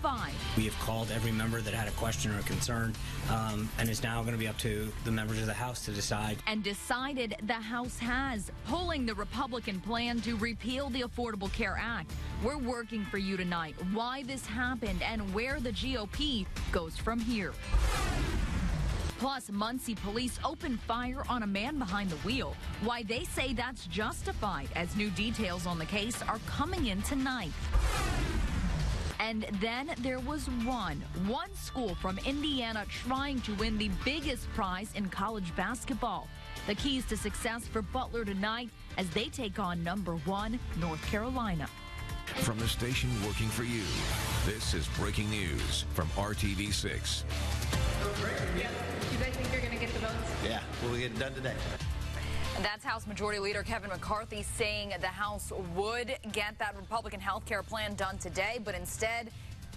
justified. We have called every member that had a question or a concern, and it's now going to be up to the members of the House to decide. And decided the House has, pulling the Republican plan to repeal the Affordable Care Act. We're working for you tonight why this happened and where the GOP goes from here. Plus, Muncie police opened fire on a man behind the wheel. Why they say that's justified, as new details on the case are coming in tonight. And then there was one school from Indiana trying to win the biggest prize in college basketball. The keys to success for Butler tonight as they take on #1 North Carolina. From the station working for you, this is breaking news from RTV6. Yeah. You guys think you're going to get the votes? Yeah, we'll get it done today. That's House Majority Leader Kevin McCarthy saying the House would get that Republican health care plan done today, but instead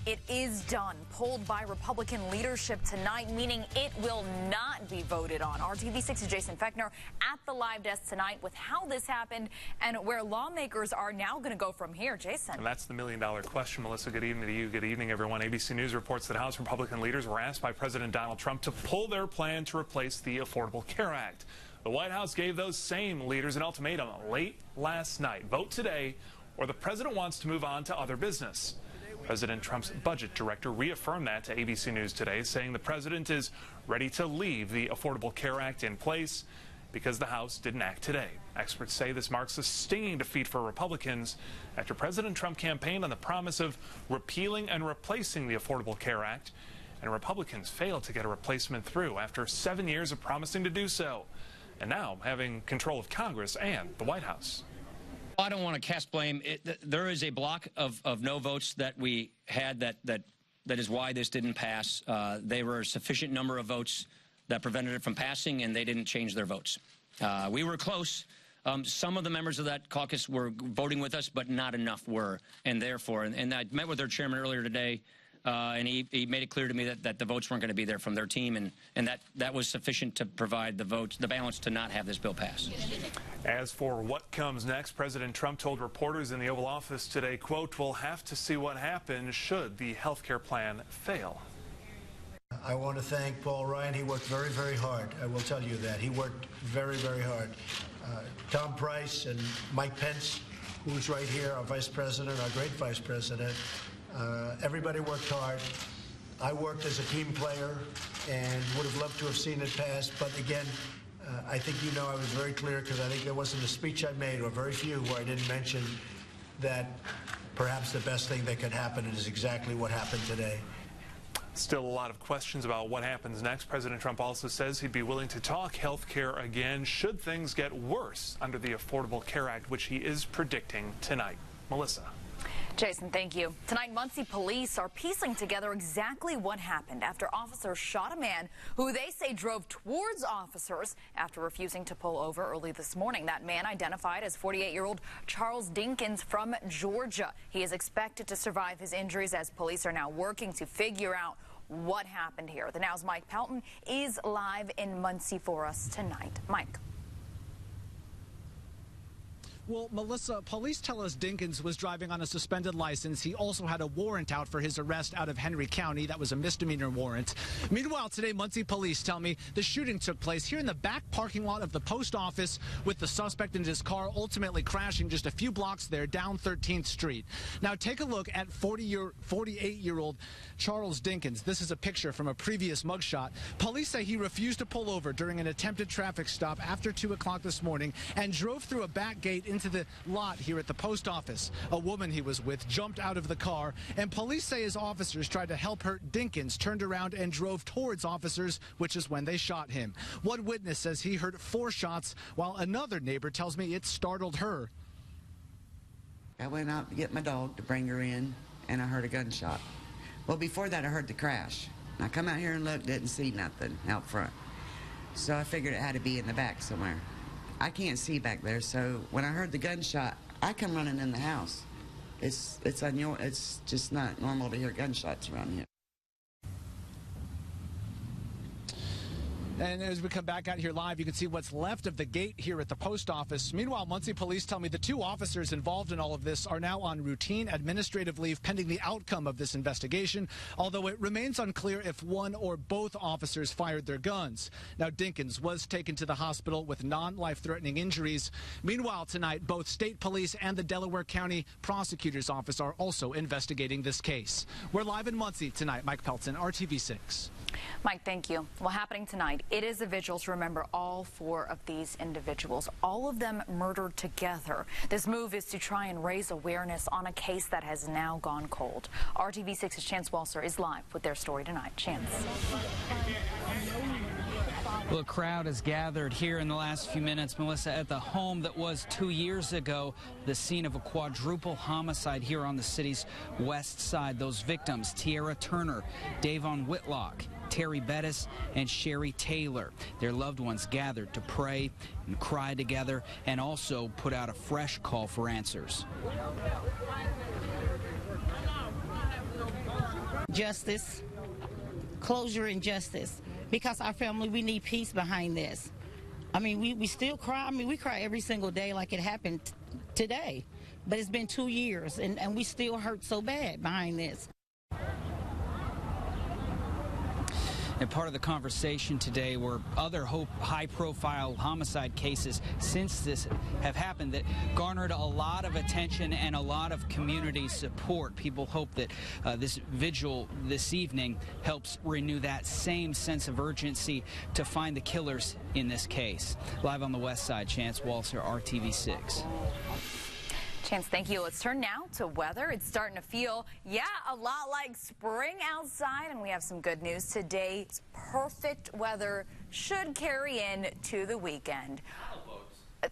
it is done, pulled by Republican leadership tonight, meaning it will not be voted on. RTV6's Jason Fechner at the live desk tonight with how this happened and where lawmakers are now going to go from here. Jason. And that's the million-dollar question, Melissa. Good evening to you. Good evening, everyone. ABC News reports that House Republican leaders were asked by President Donald Trump to pull their plan to replace the Affordable Care Act. The White House gave those same leaders an ultimatum late last night. Vote today, or the president wants to move on to other business. President Trump's budget director reaffirmed that to ABC News today, saying the president is ready to leave the Affordable Care Act in place because the House didn't act today. Experts say this marks a stinging defeat for Republicans after President Trump campaigned on the promise of repealing and replacing the Affordable Care Act, and Republicans failed to get a replacement through after 7 years of promising to do so, and now having control of Congress and the White House. I don't want to cast blame. There is a block of no votes that we had that is why this didn't pass. There were a sufficient number of votes that prevented it from passing, and they didn't change their votes. We were close. Some of the members of that caucus were voting with us, but not enough were, and therefore, and I met with their chairman earlier today, and he made it clear to me that the votes weren't going to be there from their team, and that was sufficient to provide the votes, the balance to not have this bill pass. As for what comes next, President Trump told reporters in the Oval Office today, quote, "We'll have to see what happens should the health care plan fail." I want to thank Paul Ryan. He worked very, very hard. I will tell you that. He worked very, very hard. Tom Price and Mike Pence, who's right here, our vice president, our great vice president. Everybody worked hard. I worked as a team player and would have loved to have seen it pass. But again, I think you know I was very clear, because I think there wasn't a speech I made, or very few, where I didn't mention that perhaps the best thing that could happen is exactly what happened today. Still a lot of questions about what happens next. President Trump also says he'd be willing to talk health care again should things get worse under the Affordable Care Act, which he is predicting tonight. Melissa. Jason, thank you. Tonight, Muncie police are piecing together exactly what happened after officers shot a man who they say drove towards officers after refusing to pull over early this morning. That man identified as 48-year-old Charles Dinkins from Georgia. He is expected to survive his injuries as police are now working to figure out what happened here. The Now's Mike Pelton is live in Muncie for us tonight. Mike. Well, Melissa, police tell us Dinkins was driving on a suspended license. He also had a warrant out for his arrest out of Henry County. That was a misdemeanor warrant. Meanwhile, today, Muncie police tell me the shooting took place here in the back parking lot of the post office, with the suspect in his car ultimately crashing just a few blocks there down 13th Street. Now, take a look at 48-year-old Charles Dinkins. This is a picture from a previous mugshot. Police say he refused to pull over during an attempted traffic stop after 2 o'clock this morning and drove through a back gate into the lot here at the post office. A woman he was with jumped out of the car, and police say his officers tried to help her. Dinkins turned around and drove towards officers, which is when they shot him. One witness says he heard 4 shots, while another neighbor tells me it startled her. I went out to get my dog to bring her in, and I heard a gunshot. Well, before that, I heard the crash. I come out here and looked, didn't see nothing out front. So I figured it had to be in the back somewhere. I can't see back there, so when I heard the gunshot, I come running in the house. It's just not normal to hear gunshots around here. And as we come back out here live, you can see what's left of the gate here at the post office. Meanwhile, Muncie police tell me the 2 officers involved in all of this are now on routine administrative leave pending the outcome of this investigation, although it remains unclear if one or both officers fired their guns. Now, Dinkins was taken to the hospital with non-life-threatening injuries. Meanwhile, tonight, both state police and the Delaware County Prosecutor's Office are also investigating this case. We're live in Muncie tonight. Mike Pelton, RTV6. Mike, thank you. Well, happening tonight, it is a vigil to remember all 4 of these individuals, all of them murdered together. This move is to try and raise awareness on a case that has now gone cold. RTV6's Chance Walser is live with their story tonight. Chance. Well, a crowd has gathered here in the last few minutes, Melissa, at the home that was 2 years ago the scene of a quadruple homicide here on the city's west side. Those victims, Tiara Turner, Davon Whitlock, Terry Bettis, and Sherry Taylor. Their loved ones gathered to pray and cry together and also put out a fresh call for answers. Justice, closure and justice. Because our family, we need peace behind this. I mean, we still cry. I mean, we cry every single day like it happened today. But it's been 2 years, and we still hurt so bad behind this. And part of the conversation today were other high-profile homicide cases since this have happened that garnered a lot of attention and a lot of community support. People hope that this vigil this evening helps renew that same sense of urgency to find the killers in this case. Live on the west side, Chance Walser, RTV6. Chance, thank you. Let's turn now to weather. It's starting to feel, a lot like spring outside, and we have some good news today. Perfect weather should carry in to the weekend.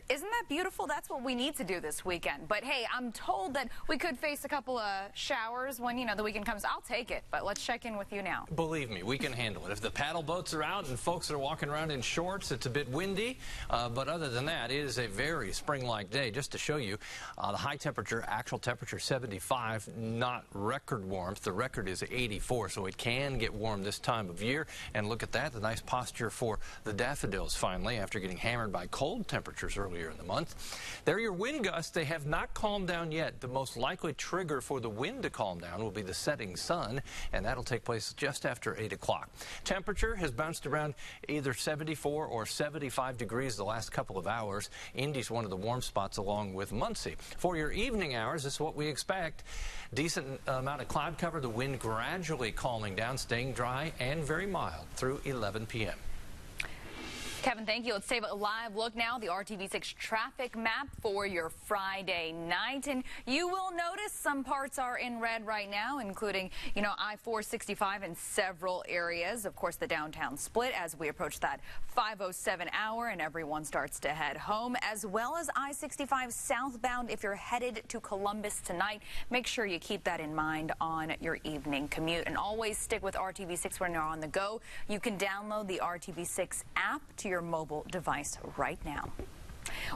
Isn't that beautiful? That's what we need to do this weekend. But hey, I'm told that we could face a couple of showers when, the weekend comes. I'll take it, but let's check in with you now. Believe me, we can handle it. If the paddle boats are out and folks are walking around in shorts, it's a bit windy. But other than that, it is a very spring-like day. Just to show you, the high temperature, actual temperature 75, not record warmth. The record is 84, so it can get warm this time of year. And look at that, the nice posture for the daffodils finally after getting hammered by cold temperatures earlier in the month. There are your wind gusts. They have not calmed down yet. The most likely trigger for the wind to calm down will be the setting sun, and that'll take place just after 8 o'clock. Temperature has bounced around either 74 or 75 degrees the last couple of hours. Indy's one of the warm spots along with Muncie. For your evening hours, this is what we expect. Decent amount of cloud cover, the wind gradually calming down, staying dry and very mild through 11 p.m. Kevin, thank you. Let's take a live look now, the RTV6 traffic map for your Friday night. And you will notice some parts are in red right now, including, I-465 in several areas. Of course, the downtown split as we approach that 5:07 hour and everyone starts to head home, as well as I-65 southbound if you're headed to Columbus tonight. Make sure you keep that in mind on your evening commute. And always stick with RTV6 when you're on the go. You can download the RTV6 app to your mobile device right now.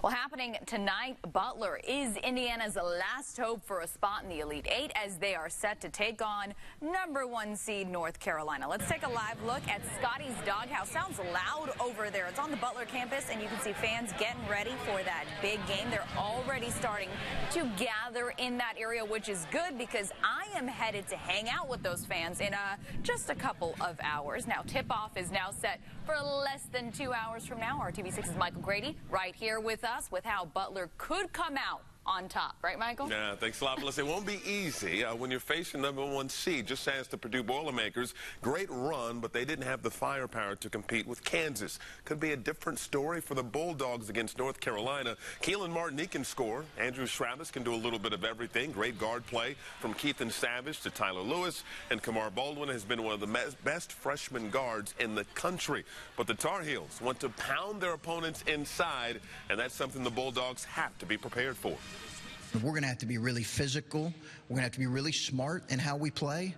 Well, happening tonight, Butler is Indiana's last hope for a spot in the Elite Eight as they are set to take on #1 seed North Carolina. Let's take a live look at Scotty's Doghouse. Sounds loud over there. It's on the Butler campus, and you can see fans getting ready for that big game. They're already starting to gather in that area, which is good because I am headed to hang out with those fans in just a couple of hours. Now, tip-off is now set for less than 2 hours from now. RTV6's Michael Grady right here with us with how Butler could come out on top. Right, Michael? Yeah, thanks a lot, Melissa. It won't be easy when you're facing #1 seed. Just as the Purdue Boilermakers, great run, but they didn't have the firepower to compete with Kansas. Could be a different story for the Bulldogs against North Carolina. Keelan Martinique can score. Andrew Shravis can do a little bit of everything. Great guard play from Keithan Savage to Tyler Lewis, and Kamar Baldwin has been one of the best freshman guards in the country. But the Tar Heels want to pound their opponents inside, and that's something the Bulldogs have to be prepared for. We're going to have to be really physical. We're going to have to be really smart in how we play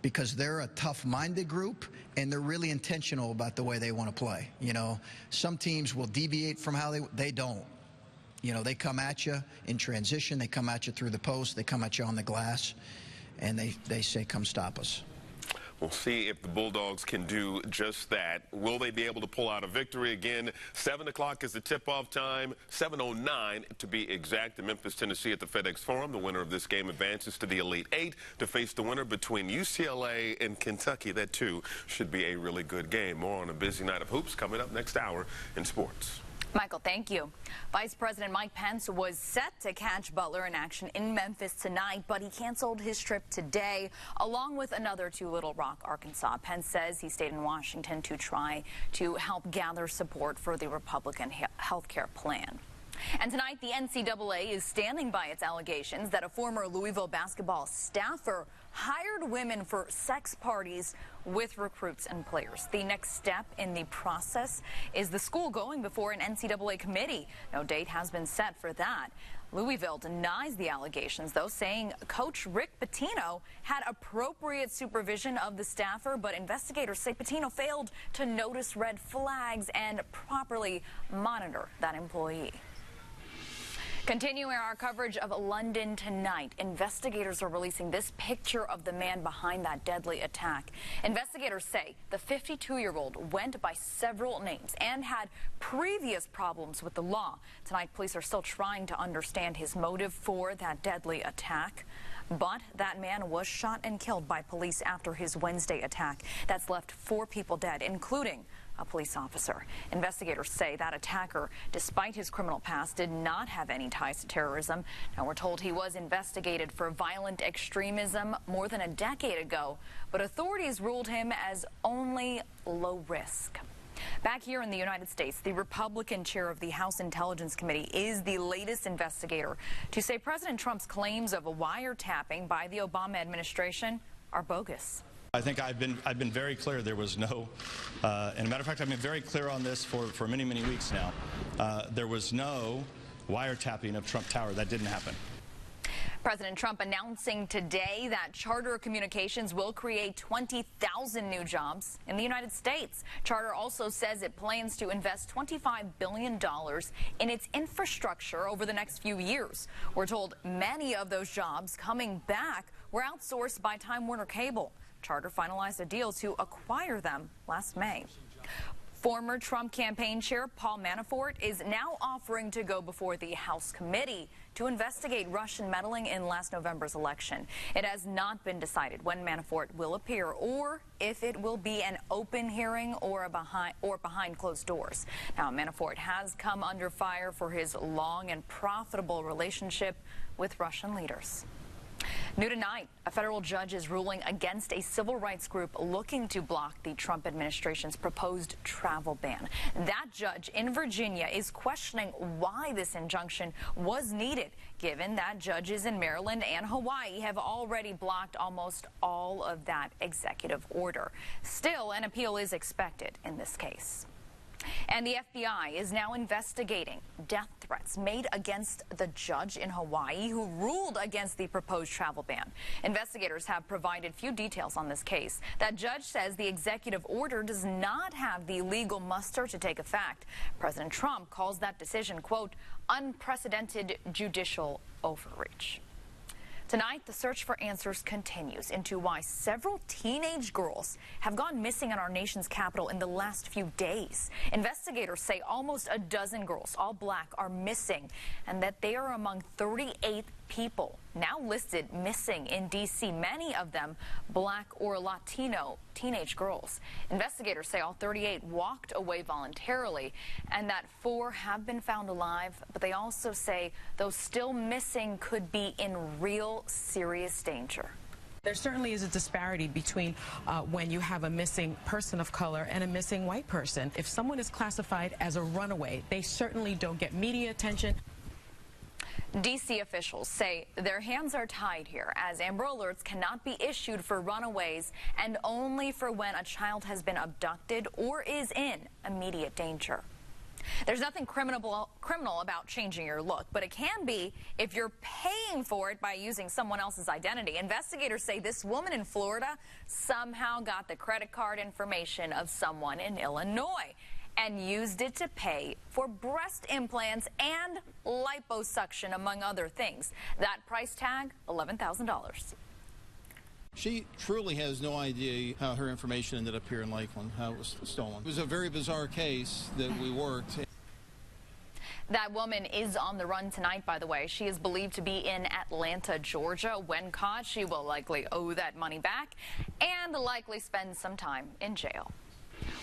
because they're a tough-minded group, and they're really intentional about the way they want to play. Some teams will deviate from how they don't. They come at you in transition. They come at you through the post. They come at you on the glass, and they say, come stop us. We'll see if the Bulldogs can do just that. Will they be able to pull out a victory again? 7 o'clock is the tip-off time, 7:09 to be exact, in Memphis, Tennessee at the FedEx Forum. The winner of this game advances to the Elite Eight to face the winner between UCLA and Kentucky. That, too, should be a really good game. More on a busy night of hoops coming up next hour in sports. Michael, thank you. Vice President Mike Pence was set to catch Butler in action in Memphis tonight, but he canceled his trip today, along with another to Little Rock, Arkansas. Pence says he stayed in Washington to try to help gather support for the Republican health care plan. And tonight, the NCAA is standing by its allegations that a former Louisville basketball staffer hired women for sex parties with recruits and players. The next step in the process is the school going before an NCAA committee. No date has been set for that. Louisville denies the allegations, though, saying Coach Rick Pitino had appropriate supervision of the staffer, but investigators say Pitino failed to notice red flags and properly monitor that employee. Continuing our coverage of London tonight, investigators are releasing this picture of the man behind that deadly attack. Investigators say the 52-year-old went by several names and had previous problems with the law. Tonight, police are still trying to understand his motive for that deadly attack. But that man was shot and killed by police after his Wednesday attack. That's left 4 people dead, including a police officer. Investigators say that attacker, despite his criminal past, did not have any ties to terrorism. Now, we're told he was investigated for violent extremism more than a decade ago, but authorities ruled him as only low risk. Back here in the United States, the Republican chair of the House Intelligence Committee is the latest investigator to say President Trump's claims of a wiretapping by the Obama administration are bogus. I think I've been very clear there was no, and a matter of fact, I've been very clear on this for many, many weeks now. There was no wiretapping of Trump Tower. That didn't happen. President Trump announcing today that Charter Communications will create 20,000 new jobs in the United States. Charter also says it plans to invest $25 billion in its infrastructure over the next few years. We're told many of those jobs coming back were outsourced by Time Warner Cable. Charter finalized a deal to acquire them last May. Former Trump campaign chair Paul Manafort is now offering to go before the House committee to investigate Russian meddling in last November's election. It has not been decided when Manafort will appear or if it will be an open hearing or behind closed doors. Now, Manafort has come under fire for his long and profitable relationship with Russian leaders. New tonight, a federal judge is ruling against a civil rights group looking to block the Trump administration's proposed travel ban. That judge in Virginia is questioning why this injunction was needed, given that judges in Maryland and Hawaii have already blocked almost all of that executive order. Still, an appeal is expected in this case. And the FBI is now investigating death threats made against the judge in Hawaii who ruled against the proposed travel ban. Investigators have provided few details on this case. That judge says the executive order does not have the legal muster to take effect. President Trump calls that decision, quote, unprecedented judicial overreach. Tonight, the search for answers continues into why several teenage girls have gone missing in our nation's capital in the last few days. Investigators say almost a dozen girls, all black, are missing, and that they are among 38 people now listed missing in D.C., many of them black or Latino teenage girls. Investigators say all 38 walked away voluntarily and that 4 have been found alive, but they also say those still missing could be in real serious danger. There certainly is a disparity between when you have a missing person of color and a missing white person. If someone is classified as a runaway, they certainly don't get media attention. D.C. officials say their hands are tied here, as Amber Alerts cannot be issued for runaways and only for when a child has been abducted or is in immediate danger. There's nothing criminal about changing your look, but it can be if you're paying for it by using someone else's identity. Investigators say this woman in Florida somehow got the credit card information of someone in Illinois and used it to pay for breast implants and liposuction, among other things. That price tag, $11,000. She truly has no idea how her information ended up here in Lakeland, how it was stolen. It was a very bizarre case that we worked. That woman is on the run tonight, by the way. She is believed to be in Atlanta, Georgia. When caught, she will likely owe that money back and likely spend some time in jail.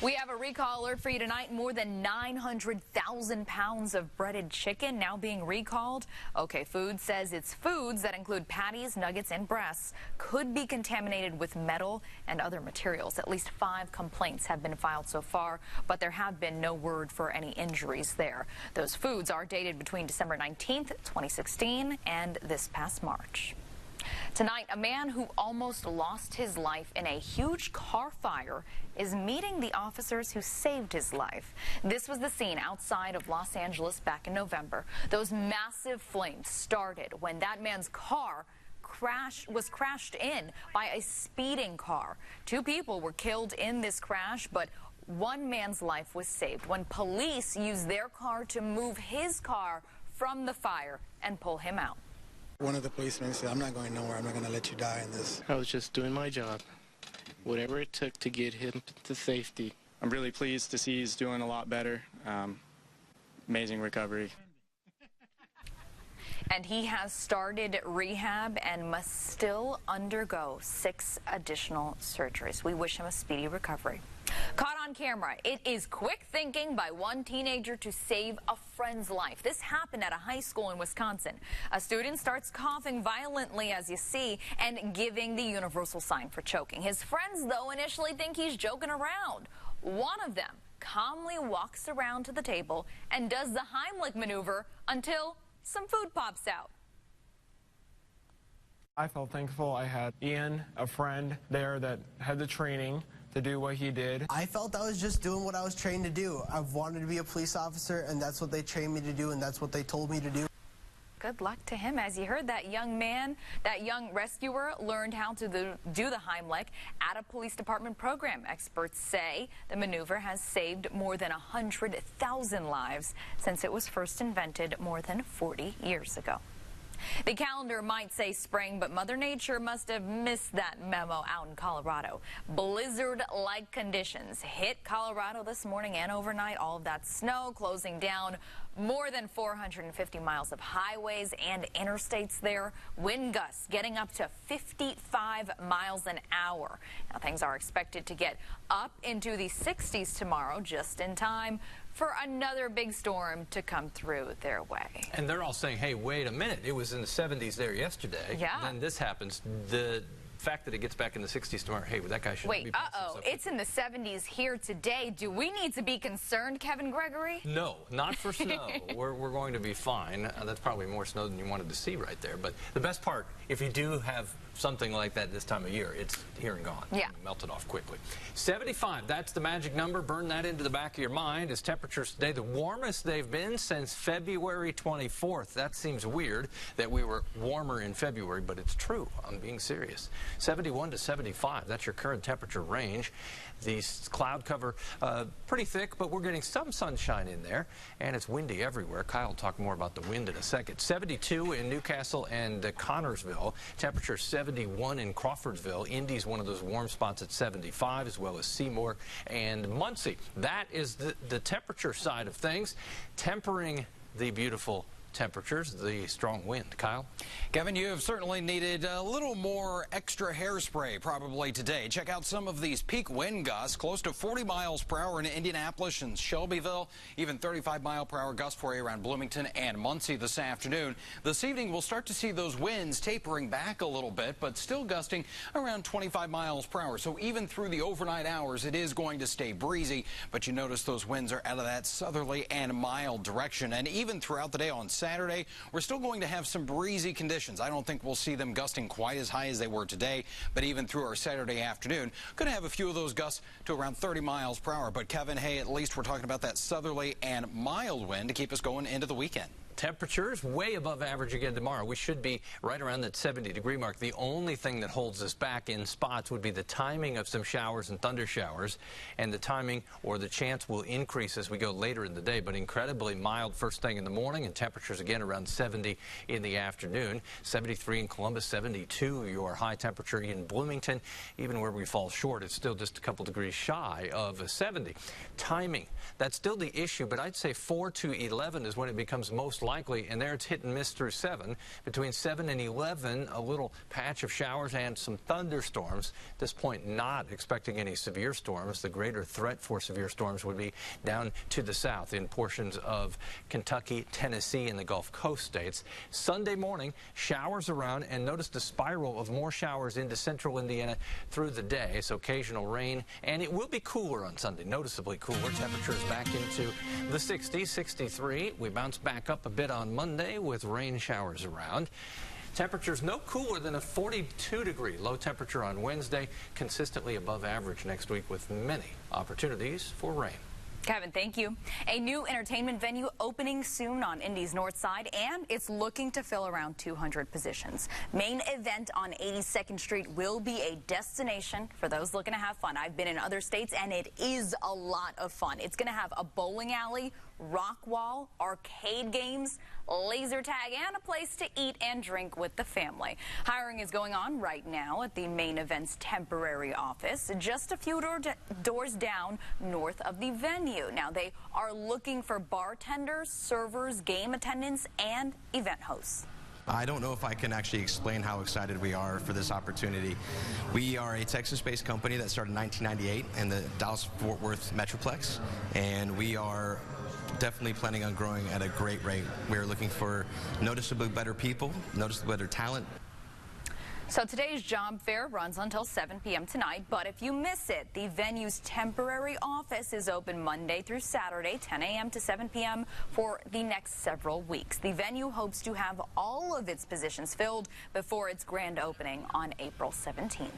We have a recall alert for you tonight. More than 900,000 pounds of breaded chicken now being recalled. OK Foods says its foods that include patties, nuggets, and breasts could be contaminated with metal and other materials. At least 5 complaints have been filed so far, but there have been no word for any injuries there. Those foods are dated between December 19th, 2016 and this past March. Tonight, a man who almost lost his life in a huge car fire is meeting the officers who saved his life. This was the scene outside of Los Angeles back in November. Those massive flames started when that man's car was crashed in by a speeding car. 2 people were killed in this crash, but one man's life was saved when police used their car to move his car from the fire and pull him out. One of the policemen said, "I'm not going nowhere. I'm not going to let you die in this." I was just doing my job, whatever it took to get him to safety. I'm really pleased to see he's doing a lot better. Amazing recovery. And he has started rehab and must still undergo 6 additional surgeries. We wish him a speedy recovery. Caught on camera, it is quick thinking by one teenager to save a friend's life. This happened at a high school in Wisconsin. A student starts coughing violently, as you see, and giving the universal sign for choking. His friends, though, initially think he's joking around. One of them calmly walks around to the table and does the Heimlich maneuver until some food pops out. I felt thankful I had Ian, a friend there that had the training to do what he did. I felt I was just doing what I was trained to do. I've wanted to be a police officer, and that's what they trained me to do, and that's what they told me to do. Good luck to him. As you heard, that young man, that young rescuer learned how to do the Heimlich at a police department program. Experts say the maneuver has saved more than 100,000 lives since it was first invented more than 40 years ago. The calendar might say spring, but Mother Nature must have missed that memo out in Colorado. Blizzard-like conditions hit Colorado this morning and overnight. All of that snow closing down more than 450 miles of highways and interstates there. Wind gusts getting up to 55 miles an hour. Now, things are expected to get up into the 60s tomorrow, just in time for another big storm to come through their way. And they're all saying, hey, wait a minute, it was in the 70s there yesterday. Yeah. And then this happens. The fact that it gets back in the 60s tomorrow, hey, well, that guy shouldn't be Wait, it's in the 70s here today. Do we need to be concerned, Kevin Gregory? No, not for snow. We're going to be fine. That's probably more snow than you wanted to see right there. But the best part, if you do have something like that this time of year, it's here and gone. Yeah. Melted off quickly. 75, that's the magic number. Burn that into the back of your mind. As temperatures today, the warmest they've been since February 24th. That seems weird that we were warmer in February, but it's true. I'm being serious. 71 to 75, that's your current temperature range. The cloud cover pretty thick, but we're getting some sunshine in there, and it's windy everywhere. Kyle will talk more about the wind in a second. 72 in Newcastle and Connorsville. Temperature 71 in Crawfordsville. Indy's one of those warm spots at 75, as well as Seymour and Muncie. That is the temperature side of things. Tempering the beautiful temperatures, the strong wind. Kyle? Kevin, you have certainly needed a little more extra hairspray probably today. Check out some of these peak wind gusts, close to 40 miles per hour in Indianapolis and Shelbyville, even 35-mile-per-hour gusts for you around Bloomington and Muncie this afternoon. This evening, we'll start to see those winds tapering back a little bit, but still gusting around 25 miles per hour. So even through the overnight hours, it is going to stay breezy, but you notice those winds are out of that southerly and mild direction. And even throughout the day on Saturday, we're still going to have some breezy conditions. I don't think we'll see them gusting quite as high as they were today, but even through our Saturday afternoon, going to have a few of those gusts to around 30 miles per hour. But Kevin, hey, at least we're talking about that southerly and mild wind to keep us going into the weekend. Temperatures way above average again tomorrow. We should be right around that 70-degree mark. The only thing that holds us back in spots would be the timing of some showers and thunder showers, and the timing or the chance will increase as we go later in the day, but incredibly mild first thing in the morning, and temperatures again around 70 in the afternoon. 73 in Columbus, 72 your high temperature in Bloomington. Even where we fall short, it's still just a couple degrees shy of 70. Timing, that's still the issue, but I'd say 4 to 11 is when it becomes most likely, and there it's hit and miss through 7. Between 7 and 11, a little patch of showers and some thunderstorms. At this point, not expecting any severe storms. The greater threat for severe storms would be down to the south in portions of Kentucky, Tennessee, and the Gulf Coast states. Sunday morning, showers around, and notice the spiral of more showers into central Indiana through the day. So occasional rain, and it will be cooler on Sunday, noticeably cooler. Temperatures back into the 60s, 63. We bounce back up a bit on Monday with rain showers around. Temperatures no cooler than a 42-degree low temperature on Wednesday, consistently above average next week with many opportunities for rain. Kevin, thank you. A new entertainment venue opening soon on Indy's north side, and it's looking to fill around 200 positions. Main event on 82nd Street will be a destination for those looking to have fun. I've been in other states, and it is a lot of fun. It's going to have a bowling alley, rock wall, arcade games, laser tag, and a place to eat and drink with the family. Hiring is going on right now at the Main Event's temporary office, just a few doors down north of the venue. Now, they are looking for bartenders, servers, game attendants, and event hosts. I don't know if I can actually explain how excited we are for this opportunity. We are a Texas-based company that started in 1998 in the Dallas-Fort Worth Metroplex, and we are definitely planning on growing at a great rate. We're looking for noticeably better people, noticeably better talent. So today's job fair runs until 7 p.m. tonight, but if you miss it, the venue's temporary office is open Monday through Saturday, 10 a.m. to 7 p.m. for the next several weeks. The venue hopes to have all of its positions filled before its grand opening on April 17th.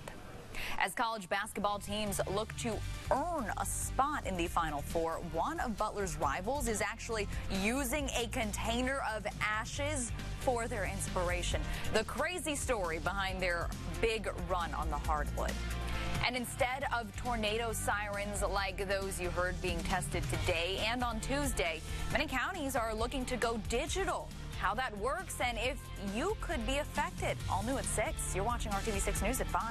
As college basketball teams look to earn a spot in the Final Four, one of Butler's rivals is actually using a container of ashes for their inspiration. The crazy story behind their big run on the hardwood. And instead of tornado sirens like those you heard being tested today and on Tuesday, many counties are looking to go digital. How that works and if you could be affected. All new at 6. You're watching RTV6 News at 5.